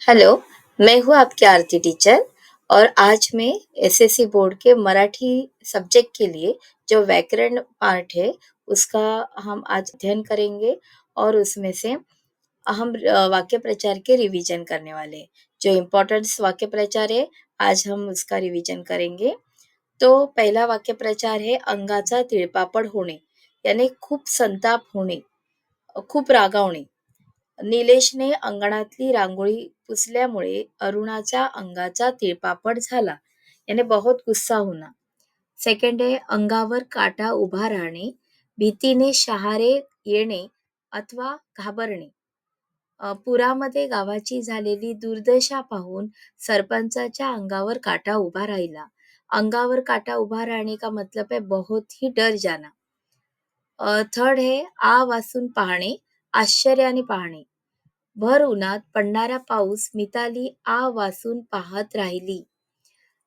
Hello, मैं हूँ आपकी आरती टीचर और आज मैं एसएससी बोर्ड के मराठी सब्जेक्ट के लिए जो व्याकरण पार्ट है, उसका हम आज अध्ययन करेंगे और उसमें से हम वाक्य प्रचार के रिवीजन करने वाले हैं। जो इम्पोर्टेंट्स वाक्य प्रचार है, आज हम उसका रिवीजन करेंगे। तो पहला वाक्य प्रचार है अंगाचा तिळपापड होणे, यानी खूप संताप होणे, खूप रागावणे. निलेशने अंगणातली रांगोळी पुसल्यामुळे अरुणाच्या अंगाचा तिळपापड झाला. याने बहुत गुस्सा होना. सेकंड आहे अंगावर काटा उभा राहणे, भीतीने शहारे येणे अथवा घाबरणे. पुरामध्ये गावाची झालेली दुर्दशा पाहून सरपंचाच्या अंगावर काटा उभा राहिला. अंगावर काटा उभा राहणे का मतलब है बहुत ही डर जाना. थर्ड है आ वाचून पाहणे, आश्चर्याने पाहणे. भर उन्हात पडणारा पाऊस मिताली आ वासून पाहत राहिली.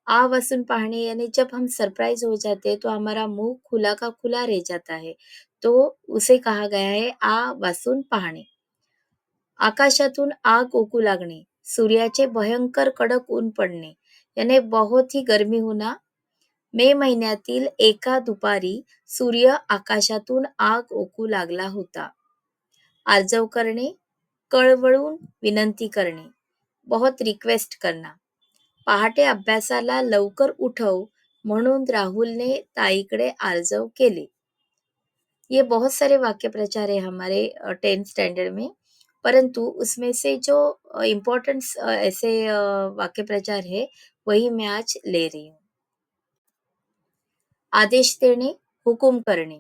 आ वासून पाहणे यानी जब हम सरप्राइज हो जाते हैं तो हमारा मुंह खुला का खुला रह जाता है. तो उसे कहा गया है आ वासून पाहणे. आकाशातून आग ओकू लागणे, सूर्याचे भयंकर कडक ऊन पडणे, याने बहुत ही गर्मी होना. मे महिन्यातील एका दुपारी सूर्य आकाशातून आग ओकू लागला होता. आर्जव करणे, कळवळून विनंती करणे, बहुत रिक्वेस्ट करना. पहाटे अभ्यासाला लवकर उठव म्हणून राहुलने ताईकडे आर्जव केले. ये बहुत सारे वाक्य प्रचार है हमारे 10th स्टैंडर्ड में, परंतु उसमें से जो इम्पोर्टेंट ऐसे वाक्य प्रचार है वही मैं आज ले रही हूँ. आदेश देणे, हुकूम करणे,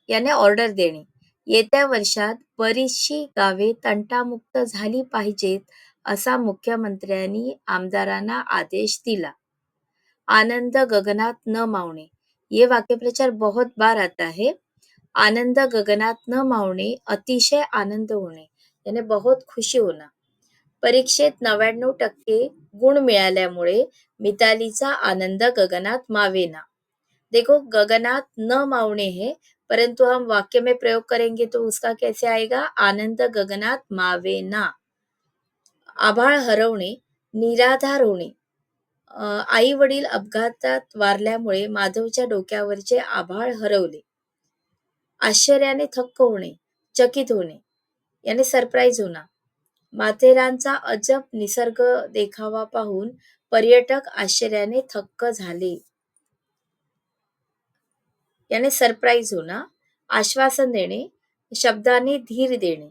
याने ऑर्डर देणे. येत्या वर्षात बरीचशी गावे तंटामुक्त झाली पाहिजेत असा मुख्यमंत्र्यांनी आमदारांना आदेश दिला. आनंद गगनात न मावणे. ये वाक्यप्रचार बहुत बार आता है. आनंद गगनात न मावणे, अतिशय आनंद होणे, याने बहुत खुशी होना. परीक्षेत 99% गुण मिळाल्यामुळे मितालीचा आनंद गगनात मावेना. देखो गगनात न मावणे है, परंतु हम वाक्य में प्रयोग करेंगे तो उसका कैसे आएगा? आनंद गगनात मावेना. आभाळ हरवणे, निराधार होणे. आई वडील अपघातात वारल्यामुळे माधवच्या डोक्यावरचे आभाळ हरवले. आश्चर्याने थक्क होणे, चकित होणे, याने सरप्राईज होना. माथेरानचा अजब निसर्ग देखावा पाहून पर्यटक आश्चर्याने थक्क झाले. याने सरप्राईज होना. आश्वासन देणे, शब्दाने धीर देणे.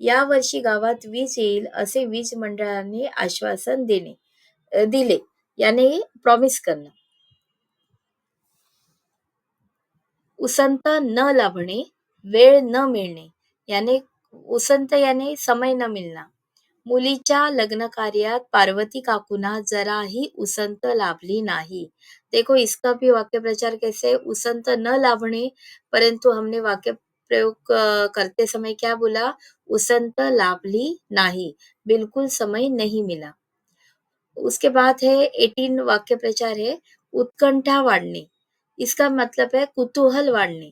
या वर्षी गावात वीज येईल असे वीज मंडळाने आश्वासन दिले. याने प्रॉमिस करणं. उसंत न लाभणे, वेळ न मिळणे, याने उसंत याने समय न मिलना. मुलीच्या लग्नकार्यात पार्वती काकूंना जराही उसंत लाभली नाही. देखो इसका भी वाक्य प्रचार कैसे है? उसंत न लाभणे, परंतु हमने वाक्य प्रयोग करते समय क्या बोला? उसंत लाभली नाही, बिल्कुल समय नहीं मिला. उसके बाद है 18 वाक्य प्रचार है उत्कंठा वाढणे. इसका मतलब है कुतूहल वाढणे,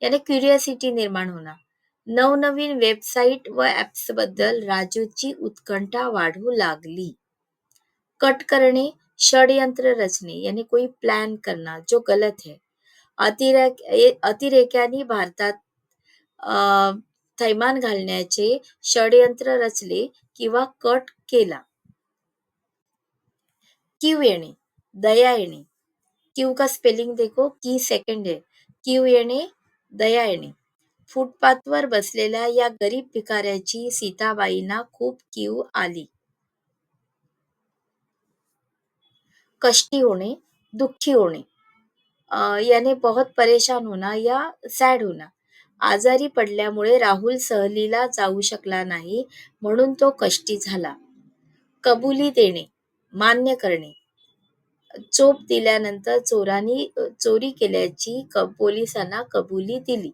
यानी क्युरियोसिटी निर्माण होना. नवनवीन वेबसाईट व ॲप्स बद्दल राजूची उत्कंठा वाढू लागली. कट करणे, षडयंत्र रचणे, यानी कोई प्लॅन करना जो गलत है. अतिरेक्यांनी भारतात अ, थैमान घालण्याचे षडयंत्र रचले किंवा कट केला. कीव येणे, दया येणे. कीव का स्पेलिंग देखो, की सेकंड है. कीव येणे, दया येणे. फुटपाथवर बसलेल्या या गरीब भिकाऱ्याची सीताबाईंना खूप कीव आली. कष्टी होणे, दुःखी होणे. याने बहुत परेशान होना या सॅड होना. आजारी पडल्यामुळे राहुल सहलीला जाऊ शकला नाही म्हणून तो कष्टी झाला. कबुली देणे, मान्य करणे. चोप दिल्यानंतर चोरांनी चोरी केल्याची पोलिसांना कबुली दिली.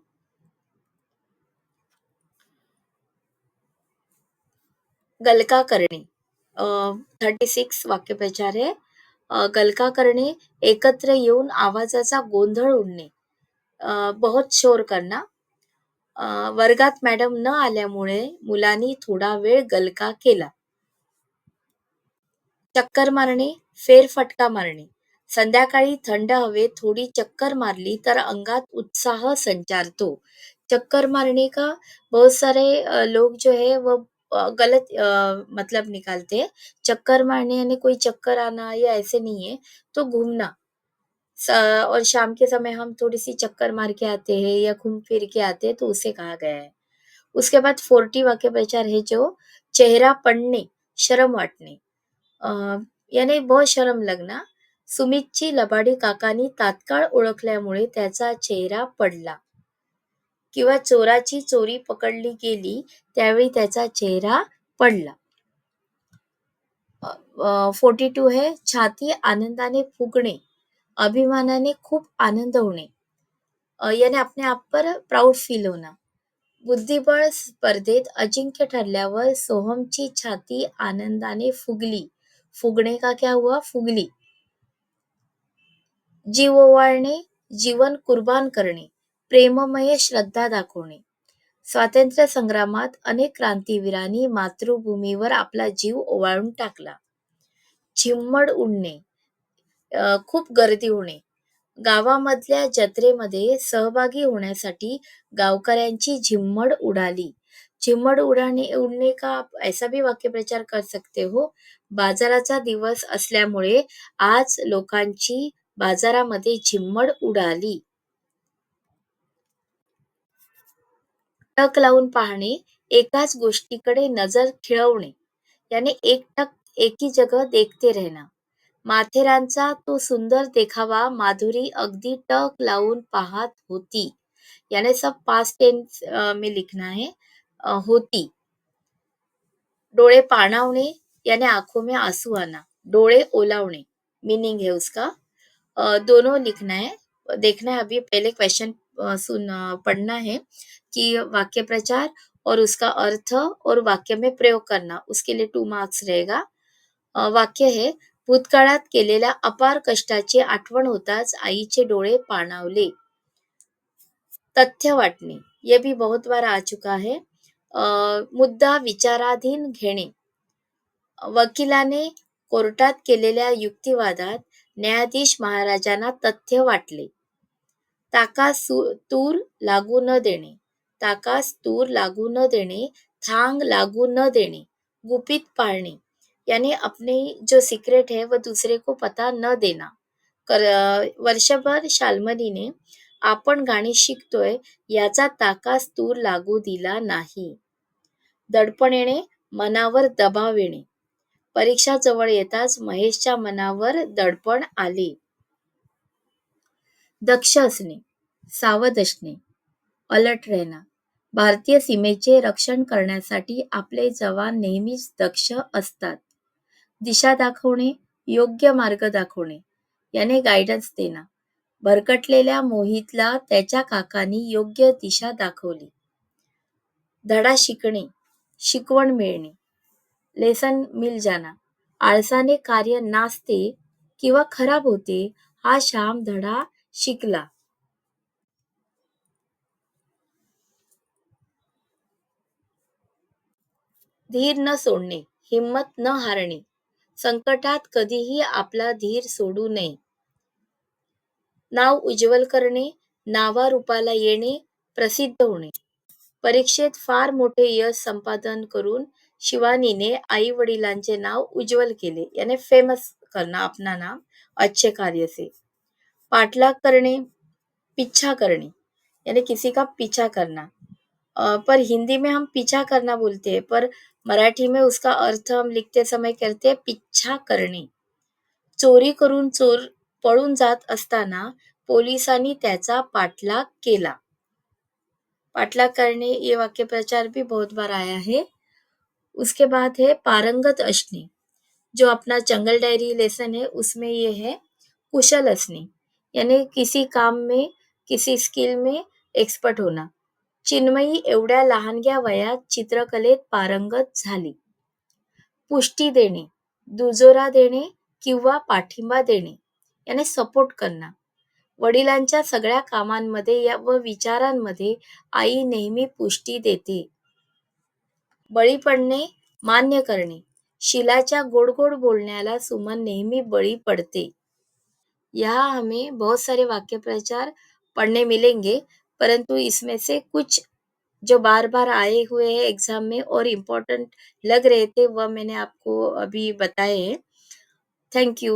गलका करणे, 36 वाक्यप्रचार आहे. गलका करणे, एकत्र येऊन आवाजाचा गोंधळ उडणे, बहुत शोर करना. वर्गात मॅडम न आल्यामुळे मुलांनी थोडा वेळ गलका केला. चक्कर मारणे, फेरफटका मारणे. संध्याकाळी थंड हवेत थोडी चक्कर मारली तर अंगात उत्साह संचारतो. चक्कर मारने का बहुत सारे लोग जो है वो गलत मतलब निकालते हैं। चक्कर मारने यानी कोई चक्कर आना या ऐसे नहीं है, तो घूमना। स और शाम के समय हम थोड़ी-सी चक्कर मार के आते हैं या घूम फिर के आते हैं तो उसे कहा गया है। उसके बाद 40 वाक्यप्रचार है जो चेहरा पडणे, शरम वाटणे. अ, याने बहुत शरम लगना. सुमितची लबाडी काकांनी तात्काळ ओळखल्यामुळे त्याचा चेहरा पडला किंवा चोराची चोरी पकडली गेली त्यावेळी त्याचा चेहरा पडला. 42 है छाती आनंदाने फुगणे, अभिमानाने खूप आनंद होणे. याने अपने आप पर प्राउड फील होना. बुद्धिबळ स्पर्धेत अजिंक्य ठरल्यावर सोहमची छाती आनंदाने फुगली. फुगणे का क्या हुआ? फुगली. जीव ओवाळणे, जीवन कुर्बान करणे, प्रेममय श्रद्धा दाखवणे. स्वातंत्र्य संग्रामात अनेक क्रांतीवीरांनी मातृभूमीवर आपला जीव ओवाळून टाकला. झिम्मड उडणे, खूप गर्दी होणे. गावामधल्या जत्रेमध्ये सहभागी होण्यासाठी गावकऱ्यांची झिम्मड उडाली. झिम्मड उडने का आप ऐसा भी वाक्य प्रचार कर सकते हो. बाजाराचा दिवस असल्यामुळे आज लोकांची बाजारामध्ये झिम्मड उडाली. टक लावून पाहणे, एकाच गोष्टीकडे नजर खिळवणे. याने एकटक एकी जगह देखते रहना. माथेरानचा तो सुंदर देखावा माधुरी अगदी टक लावून पाहत होती. यानी सब पास्ट टेंस में लिखना है. होती. डोळे पाणावणे यानी आंखों में आंसू आना. डोळे ओलावणे मीनिंग है उसका. दोनों लिखना है. देखना है अभी पहले क्वेश्चन पढ़ना है कि वाक्य प्रचार और उसका अर्थ और वाक्य में प्रयोग करना. उसके लिए 2 मार्क्स रहेगा. वाक्य है भूतकाळात केलेल्या अपार कष्टाची आठवण होताच आईचे डोळे पाणावले. तथ्य वाटणे ये भी बहुत बार आ चुका है. मुद्दा विचाराधीन घेणे. वकिलाने कोर्टात केलेल्या युक्तिवादात न्यायाधीश महाराजांना तथ्य वाटले. ताकास तूर लागू न देणे. ताकास तूर लागू न देणे, थांग लागू न देणे, गुपित पाळणे. यानी अपने जो सीक्रेट है वो दूसरे को पता न देना. वर्षभर शाल्मलीने आपण गाणी शिकतोय याचा ताकास तूर लागू दिला नाही. दडपण येणे, मनावर दबाव येणे. परीक्षा जवळ येताच महेशच्या मनावर दडपण आले. दक्ष असणे, सावध असणे, अलर्ट रहना. भारतीय सीमेचे रक्षण करण्यासाठी आपले जवान नेहमीच दक्ष असतात. दिशा दाखवणे, योग्य मार्ग दाखवणे, याने गायडन्स देना. भरकटलेल्या मोहितला त्याच्या काकांनी योग्य दिशा दाखवली. धडा शिकणे, शिकवण मिळणे, लेसन मिल जाना. आळसाने कार्य नासते किंवा खराब होते. हा श्याम धडा शिकला. धीर न सोडणे, हिम्मत न हारणे. संकटात कधीही आपला धीर सोडू नये. नाव उज्ज्वल करणे, नावारूपाला येणे, प्रसिद्ध होणे. परीक्षेत फार मोठे यश संपादन करून शिवानीने आई वडिलांचे नाव उज्ज्वल केले. यानी फेमस करना अपना नाम अच्छे कार्य से. पाठलाग करणे, पीछा करणे, यानी किसी का पीछा करना. पर हिंदी में हम पीछा करना बोलते हैं, पर मराठी में उसका अर्थ हम लिखते समय करते हैं पिच्छा करणे. चोरी करून चोर पळून जात असताना पोलिसांनी त्याचा पाठलाग केला. पाठलाग करने ये वाक्य प्रचार भी बहुत बार आया है. उसके बाद है पारंगत असणे. जो अपना जंगल डायरी लेसन है उसमें ये है कुशल असणे. यानी किसी काम में, किसी स्किल में एक्सपर्ट होना. चिन्मयी एवढ्या लहानग्या वयात चित्रकलेत पारंगत झाली. पुष्टी देणे, दुजोरा देणे किंवा पाठिंबा देणे, याने सपोर्ट करना. वडिलांच्या सगळ्या कामांमध्ये व विचारांमध्ये आई नेहमी पुष्टी देते. बळी पडणे, मान्य करणे, शिलाच्या गोड गोड बोलण्याला सुमन नेहमी बळी पड़ते. यहाँ हमें बहुत सारे वाक्य प्रचार पढ़ने मिलेंगे, परंतु इसमें से कुछ जो बार-बार आए हुए हैं एग्ज़ाम में और इम्पोर्टेंट लग रहे थे, वह मैंने आपको अभी बताए हैं। Thank you.